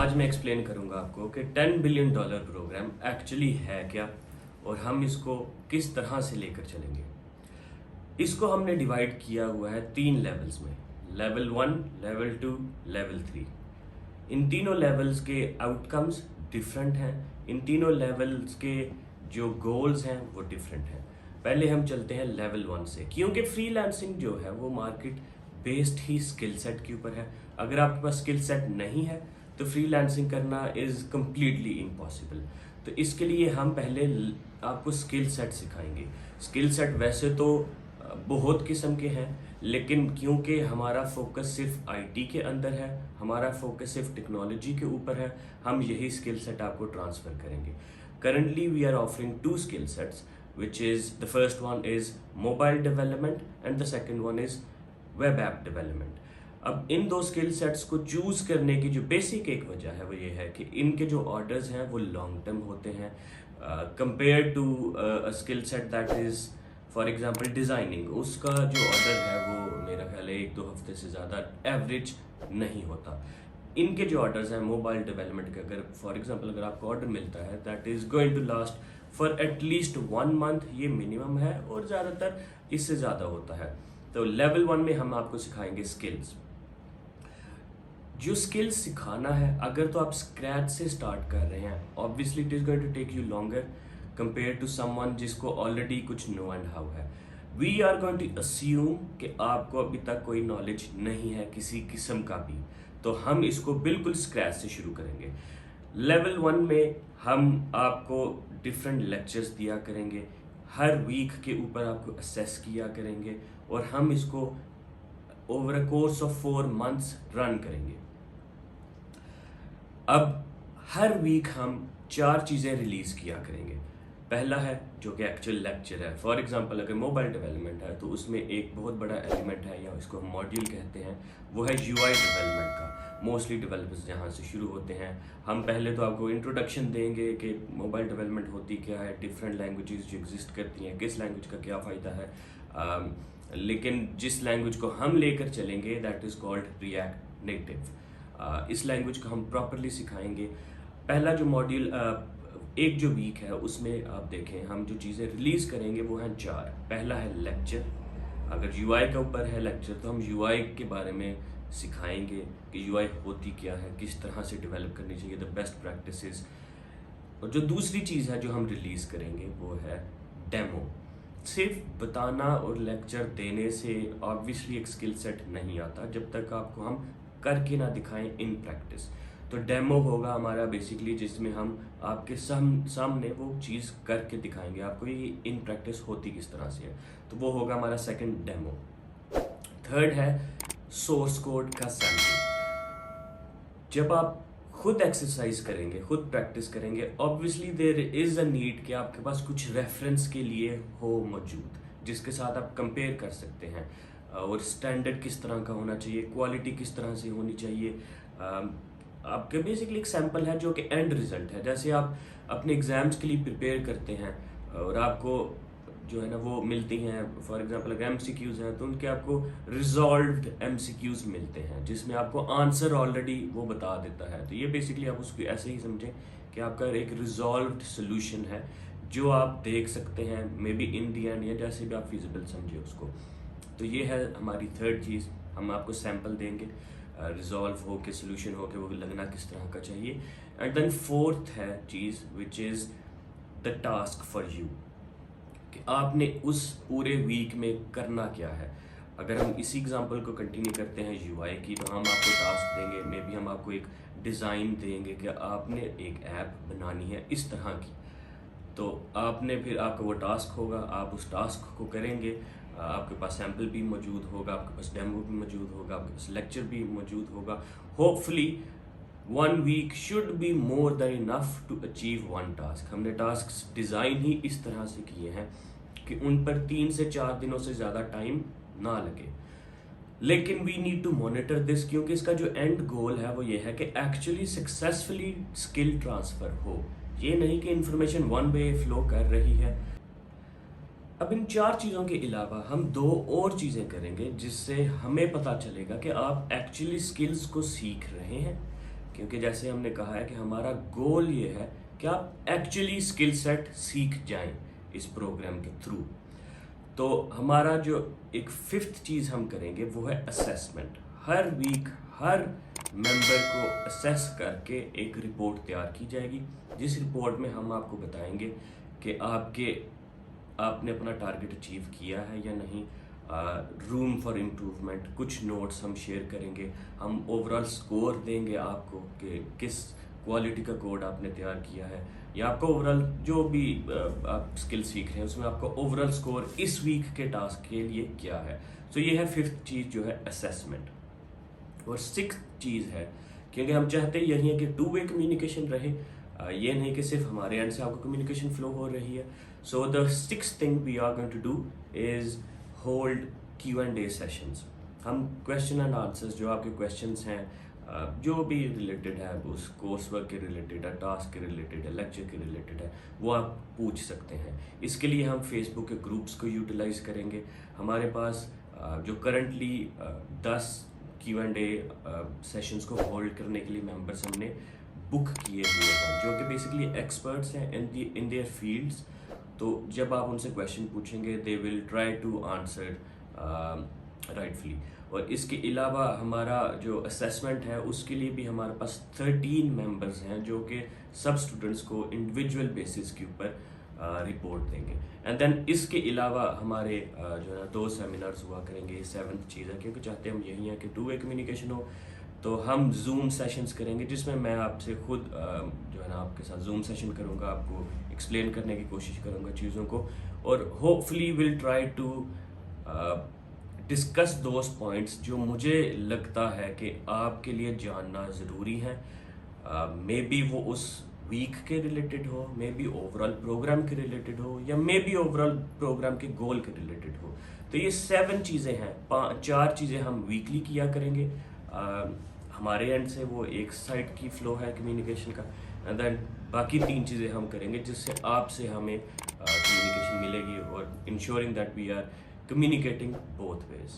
आज मैं एक्सप्लेन करूंगा आपको कि $10 बिलियन प्रोग्राम एक्चुअली है क्या और हम इसको किस तरह से लेकर चलेंगे। इसको हमने डिवाइड किया हुआ है 3 लेवल्स में, लेवल 1, लेवल 2, लेवल 3। इन तीनों लेवल्स के आउटकम्स डिफरेंट हैं, इन तीनों लेवल्स के जो गोल्स हैं वो डिफरेंट हैं। पहले हम चलते हैं लेवल 1 से, क्योंकि फ्रीलांसिंग जो है वो मार्केट बेस्ड ही स्किल सेट के ऊपर है। अगर आपके पास स्किल सेट नहीं है तो फ्रीलांसिंग करना इज़ कम्प्लीटली इम्पॉसिबल। तो इसके लिए हम पहले आपको स्किल सेट सिखाएंगे। स्किल सेट वैसे तो बहुत किस्म के हैं, लेकिन क्योंकि हमारा फोकस सिर्फ आईटी के अंदर है, हमारा फोकस सिर्फ टेक्नोलॉजी के ऊपर है, हम यही स्किल सेट आपको ट्रांसफ़र करेंगे। Currently we are offering 2 skill sets, which is the first one is mobile development and the second one is web app development. अब इन दो स्किल सेट्स को चूज करने की जो बेसिक एक वजह है वो ये है कि इनके जो ऑर्डर्स हैं वो लॉन्ग टर्म होते हैं compare to a skill set that is for example designing. उसका जो ऑर्डर है वो मेरा ख्याल है 1-2 हफ्ते से ज़्यादा एवरेज नहीं होता। इनके जो ऑर्डर्स हैं मोबाइल डेवलपमेंट के, अगर फॉर एग्जांपल अगर आपको ऑर्डर मिलता है that is going to last for at least 1 month, ये मिनिमम है और ज़्यादातर इससे ज़्यादा होता है। तो लेवल 1 में हम आपको सिखाएंगे स्किल्स। जो स्किल्स सिखाना है, अगर तो आप स्क्रैच से स्टार्ट कर रहे हैं, obviously it is going to take you longer compare to someone जिसको ऑलरेडी कुछ नो एंड हाउ है। We are going to assume कि आपको अभी तक कोई नॉलेज नहीं है किसी किस्म का भी, तो हम इसको बिल्कुल स्क्रैच से शुरू करेंगे। लेवल 1 में हम आपको डिफरेंट लेक्चर्स दिया करेंगे, हर वीक के ऊपर आपको असेस किया करेंगे और हम इसको over a course of 4 months run करेंगे। अब हर वीक हम 4 चीज़ें रिलीज़ किया करेंगे। पहला है जो कि एक्चुअल लेक्चर है। फॉर एग्जांपल अगर मोबाइल डेवलपमेंट है तो उसमें एक बहुत बड़ा एलिमेंट है, या इसको हम मॉड्यूल कहते हैं, वो है यूआई डेवलपमेंट का। मोस्टली डेवलपर्स जहाँ से शुरू होते हैं, हम पहले तो आपको इंट्रोडक्शन देंगे कि मोबाइल डेवलपमेंट होती क्या है, डिफरेंट लैंग्वेजेस जो एग्जिस्ट करती हैं, किस लैंग्वेज का क्या फ़ायदा है। लेकिन जिस लैंग्वेज को हम लेकर चलेंगे that is called react native. इस लैंग्वेज को हम प्रॉपरली सिखाएंगे। पहला जो मॉड्यूल एक जो वीक है उसमें आप देखें हम जो चीज़ें रिलीज़ करेंगे वो हैं 4। पहला है लेक्चर। अगर यूआई के ऊपर है लेक्चर तो हम यूआई के बारे में सिखाएंगे कि यूआई होती क्या है, किस तरह से डेवलप करनी चाहिए, द बेस्ट प्रैक्टिसेस। और जो दूसरी चीज़ है जो हम रिलीज़ करेंगे वो है डेमो। सिर्फ बताना और लेक्चर देने से ऑब्वियसली एक स्किल सेट नहीं आता जब तक आपको हम करके ना दिखाएं इन प्रैक्टिस। तो डेमो होगा हमारा बेसिकली, जिसमें हम आपके सामने वो चीज़ करके दिखाएंगे आपको ये इन प्रैक्टिस होती किस तरह से है। तो वो होगा हमारा सेकंड डेमो। थर्ड है सोर्स कोड का सैम्पल। जब आप खुद एक्सरसाइज करेंगे, खुद प्रैक्टिस करेंगे, obviously there is a need कि आपके पास कुछ रेफरेंस के लिए हो मौजूद, जिसके साथ आप कंपेयर कर सकते हैं। और स्टैंडर्ड किस तरह का होना चाहिए, क्वालिटी किस तरह से होनी चाहिए। आपके बेसिकली एक सैम्पल है जो कि एंड रिजल्ट है। जैसे आप अपने एग्ज़ाम्स के लिए प्रिपेयर करते हैं और आपको जो है ना वो मिलती हैं, फॉर एग्जांपल अगर एमसीक्यूज़ हैं तो उनके आपको रिजॉल्व्ड एमसीक्यूज़ मिलते हैं जिसमें आपको आंसर ऑलरेडी वो बता देता है। तो ये बेसिकली आप उसको ऐसे ही समझें कि आपका एक रिजॉल्व्ड सोल्यूशन है जो आप देख सकते हैं may be in the and, या जैसे भी आप फिजिबल समझे उसको। तो ये है हमारी थर्ड चीज़, हम आपको सैम्पल देंगे, रिजॉल्व हो के सोल्यूशन हो के वो लगना किस तरह का चाहिए। एंड देन फोर्थ है चीज़ which is the task for you, कि आपने उस पूरे वीक में करना क्या है। अगर हम इसी एग्जांपल को कंटिन्यू करते हैं यूआई की, तो हम आपको टास्क देंगे, मे बी हम आपको एक डिज़ाइन देंगे कि आपने एक ऐप बनानी है इस तरह की। तो आपने फिर आपका वो टास्क होगा, आप उस टास्क को करेंगे, आपके पास सैम्पल भी मौजूद होगा, आपके पास डेमो भी मौजूद होगा, आपके पास लेक्चर भी मौजूद होगा। Hopefully 1 week should be more than enough to achieve 1 task. हमने टास्क डिज़ाइन ही इस तरह से किए हैं कि उन पर 3 से 4 दिनों से ज़्यादा टाइम ना लगे। लेकिन we need to monitor this, क्योंकि इसका जो एंड गोल है वो ये है कि एक्चुअली सक्सेसफुली स्किल ट्रांसफ़र हो, ये नहीं कि इन्फॉर्मेशन 1 वे फ्लो कर रही है। अब इन 4 चीज़ों के अलावा हम 2 और चीज़ें करेंगे जिससे हमें पता चलेगा कि आप एक्चुअली स्किल्स को सीख रहे हैं क्योंकि जैसे हमने कहा है कि हमारा गोल ये है कि आप एक्चुअली स्किल सेट सीख जाएं इस प्रोग्राम के थ्रू। तो हमारा जो एक फिफ्थ चीज़ हम करेंगे वो है असेसमेंट। हर वीक हर मेंबर को असेस करके एक रिपोर्ट तैयार की जाएगी, जिस रिपोर्ट में हम आपको बताएंगे कि आपने अपना टारगेट अचीव किया है या नहीं, रूम फॉर इम्प्रूवमेंट, कुछ नोट्स हम शेयर करेंगे, हम ओवरऑल स्कोर देंगे आपको कि किस क्वालिटी का कोड आपने तैयार किया है, या आपका ओवरऑल जो भी आप स्किल सीख रहे हैं उसमें आपका ओवरऑल स्कोर इस वीक के टास्क के लिए क्या है। तो ये है फिफ्थ चीज़ जो है असेसमेंट। और सिक्स चीज़ है, क्योंकि हम चाहते यही है कि टू वे कम्युनिकेशन रहे, ये नहीं कि सिर्फ हमारे एंड से आपको कम्युनिकेशन फ्लो हो रही है। So the six thing we are going to do is hold Q&A sessions. हम क्वेश्चन एंड आंसर्स, जो आपके क्वेश्चंस हैं जो भी रिलेटेड है, उस कोर्स वर्क के रिलेटेड है, टास्क के रिलेटेड है, लेक्चर के रिलेटेड है, वो आप पूछ सकते हैं। इसके लिए हम फेसबुक के ग्रुप्स को यूटिलाइज करेंगे। हमारे पास जो करंटली 10 Q&A सेशंस को होल्ड करने के लिए मेंबर्स हमने बुक किए हुए हैं, जो कि बेसिकली एक्सपर्ट्स हैं इन देयर फील्ड्स। तो जब आप उनसे क्वेश्चन पूछेंगे they will try to answer rightfully. और इसके अलावा हमारा जो असेसमेंट है उसके लिए भी हमारे पास 13 मेंबर्स हैं जो कि सब स्टूडेंट्स को इंडिविजुअल बेसिस के ऊपर रिपोर्ट देंगे। एंड देन इसके अलावा हमारे जो है 2 सेमिनार्स हुआ करेंगे। ये 7th चीज़ है, क्योंकि चाहते हम यही है कि टू वे कम्युनिकेशन हो। तो हम जूम सेशंस करेंगे जिसमें मैं आपसे खुद जो है ना आपके साथ जूम सेशन करूँगा, आपको एक्सप्लेन करने की कोशिश करूँगा चीज़ों को, और hopefully will try to discuss those points जो मुझे लगता है कि आपके लिए जानना ज़रूरी है। मे बी वो उस वीक के रिलेटेड हो, मे बी ओवरऑल प्रोग्राम के रिलेटेड हो, या मे बी ओवरऑल प्रोग्राम के गोल के रिलेटेड हो। तो ये 7 चीज़ें हैं, 4 चीज़ें हम वीकली किया करेंगे। हमारे एंड से वो एक साइड की फ्लो है कम्युनिकेशन का, एंड देन बाकी 3 चीज़ें हम करेंगे जिससे आपसे हमें कम्युनिकेशन मिलेगी और ensuring that we are communicating both ways.